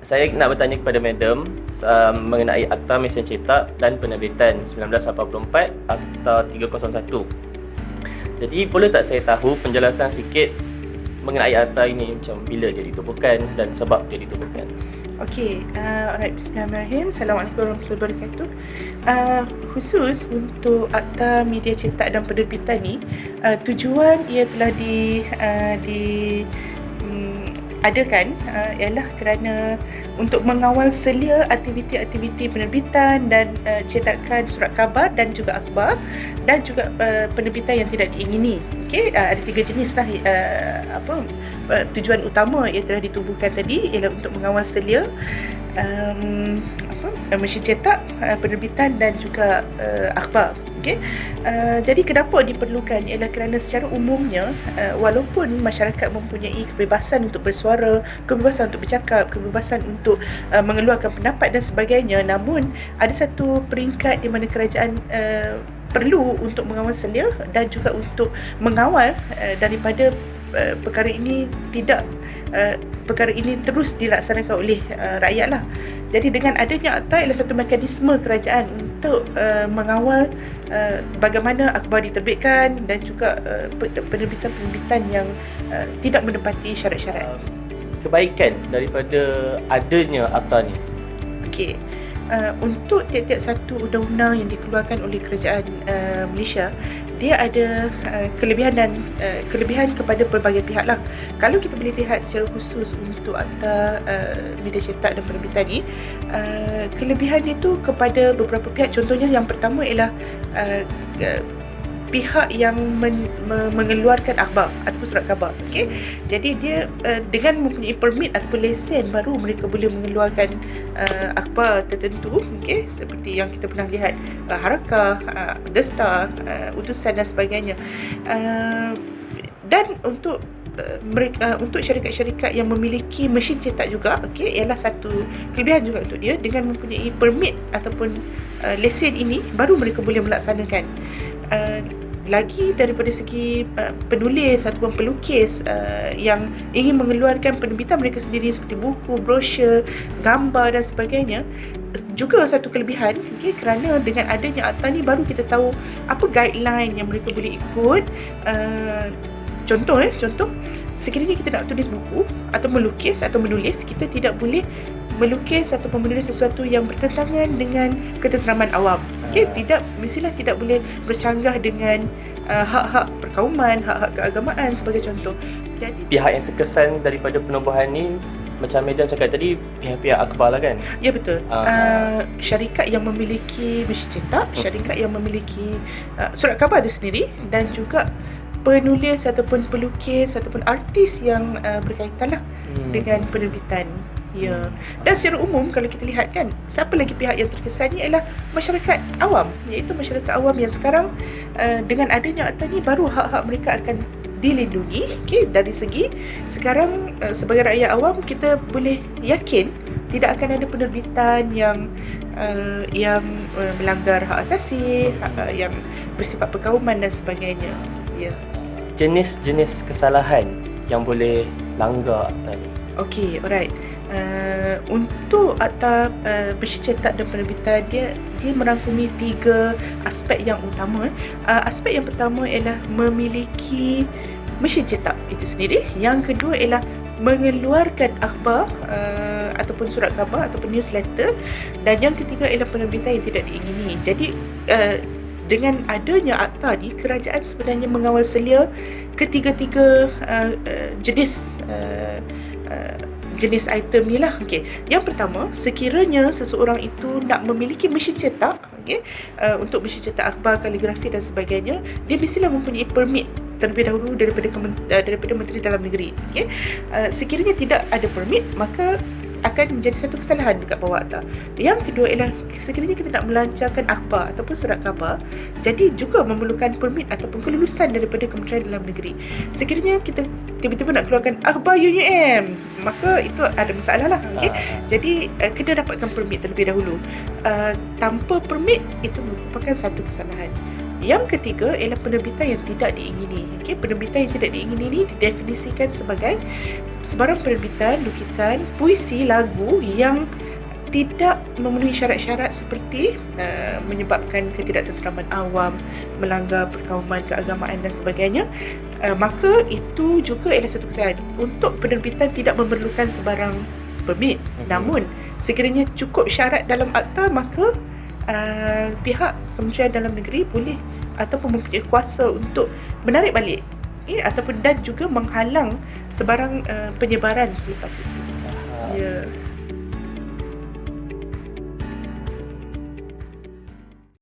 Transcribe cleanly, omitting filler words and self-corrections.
Saya nak bertanya kepada Madam mengenai Akta Mesin Cetak dan Penerbitan 1984 Akta 301. Jadi boleh tak saya tahu penjelasan sikit mengenai akta ini, macam bila dia ditubuhkan dan sebab dia ditubuhkan? Okey, alright, bismillahirrahmanirrahim. Assalamualaikum warahmatullahi wabarakatuh. Khusus untuk Akta Media Cetak dan Penerbitan ni, tujuan ia telah adakan ialah kerana untuk mengawal selia aktiviti-aktiviti penerbitan dan cetakan surat khabar dan juga akhbar dan juga penerbitan yang tidak diingini. Okey, ada 3 jenis lah tujuan utama yang telah ditubuhkan tadi ialah untuk mengawal selia mesin cetak, penerbitan dan juga akhbar. Okay. Jadi kenapa diperlukan ialah kerana secara umumnya walaupun masyarakat mempunyai kebebasan untuk bersuara, kebebasan untuk bercakap, kebebasan untuk mengeluarkan pendapat dan sebagainya, namun ada satu peringkat di mana kerajaan perlu untuk mengawal selia dan juga untuk mengawal daripada perkara ini terus dilaksanakan oleh rakyat lah. Jadi dengan adanya akta ialah satu mekanisme kerajaan untuk mengawal bagaimana akhbar diterbitkan dan juga penerbitan-penerbitan yang tidak menepati syarat-syarat. Kebaikan daripada adanya akta ni. Okey. Untuk tiap-tiap satu undang-undang yang dikeluarkan oleh kerajaan Malaysia, dia ada kelebihan kepada pelbagai pihak lah. Kalau kita boleh lihat secara khusus untuk Akta Media Cetak dan Penerbitan ni, kelebihan itu kepada beberapa pihak. Contohnya yang pertama ialah pihak yang mengeluarkan akhbar ataupun surat khabar. Okey. Jadi dia dengan mempunyai permit ataupun lesen baru mereka boleh mengeluarkan akhbar tertentu, okey, seperti yang kita pernah lihat Harakah, Desta, Utusan dan sebagainya. Dan untuk untuk syarikat-syarikat yang memiliki mesin cetak juga, okey, ialah satu kelebihan juga untuk dia. Dengan mempunyai permit ataupun lesen ini baru mereka boleh melaksanakan. Lagi daripada segi penulis ataupun pelukis yang ingin mengeluarkan penerbitan mereka sendiri seperti buku, brosur, gambar dan sebagainya, juga satu kelebihan, okay, kerana dengan adanya akta ni baru kita tahu apa guideline yang mereka boleh ikut. Contoh, sekiranya kita nak tulis buku atau melukis atau menulis, kita tidak boleh melukis atau menulis sesuatu yang bertentangan dengan ketenteraman awam. Okey, mestilah tidak boleh bercanggah dengan hak-hak perkauman, hak-hak keagamaan sebagai contoh. Jadi pihak yang terkesan daripada penubuhan ni, macam Medan cakap tadi, pihak-pihak akhbar lah kan? Ya, betul. Syarikat yang memiliki mesin cetak, syarikat yang memiliki surat khabar itu sendiri, dan juga penulis ataupun pelukis ataupun artis yang berkaitan lah dengan penerbitan. Ya. Dan secara umum kalau kita lihat kan, siapa lagi pihak yang terkesan ni ialah masyarakat awam, iaitu masyarakat awam yang sekarang dengan adanya akta ni baru hak-hak mereka akan dilindungi. Okay, dari segi sekarang sebagai rakyat awam kita boleh yakin tidak akan ada penerbitan yang melanggar hak asasi, yang bersifat perkauman dan sebagainya. Ya. Jenis-jenis kesalahan yang boleh langgar akta ni. Okey, alright. Untuk akta mesin cetak dan penerbitan, dia merangkumi 3 aspek yang utama. Aspek yang pertama ialah memiliki mesin cetak itu sendiri. Yang kedua ialah mengeluarkan akhbar ataupun surat khabar ataupun newsletter, dan yang ketiga ialah penerbitan yang tidak diingini. Jadi dengan adanya akta ni, kerajaan sebenarnya mengawal selia ketiga-tiga jenis item ni lah. Okay. Yang pertama, sekiranya seseorang itu nak memiliki mesin cetak, okay, untuk mesin cetak akhbar, kaligrafi dan sebagainya, dia mestilah mempunyai permit terlebih dahulu daripada Menteri Dalam Negeri. Okay. Sekiranya tidak ada permit, maka akan menjadi satu kesalahan dekat bawah akta. Yang kedua ialah sekiranya kita nak melancarkan akhbar ataupun surat khabar, jadi juga memerlukan permit ataupun kelulusan daripada Kementerian Dalam Negeri. Sekiranya kita tiba-tiba nak keluarkan akhbar UUM, maka itu ada masalah lah. Okay? Jadi kena dapatkan permit terlebih dahulu. Tanpa permit itu merupakan satu kesalahan. Yang ketiga ialah penerbitan yang tidak diingini. Okey, penerbitan yang tidak diingini ini didefinisikan sebagai sebarang penerbitan lukisan, puisi, lagu yang tidak memenuhi syarat-syarat seperti menyebabkan ketidaktenteraman awam, melanggar perkauman keagamaan dan sebagainya, maka itu juga ialah satu kesalahan. Untuk penerbitan tidak memerlukan sebarang permit. Namun sekiranya cukup syarat dalam akta, maka pihak Kementerian Dalam Negeri boleh ataupun mempunyai kuasa untuk menarik balik ataupun dan juga menghalang sebarang penyebaran selepas itu. Ya.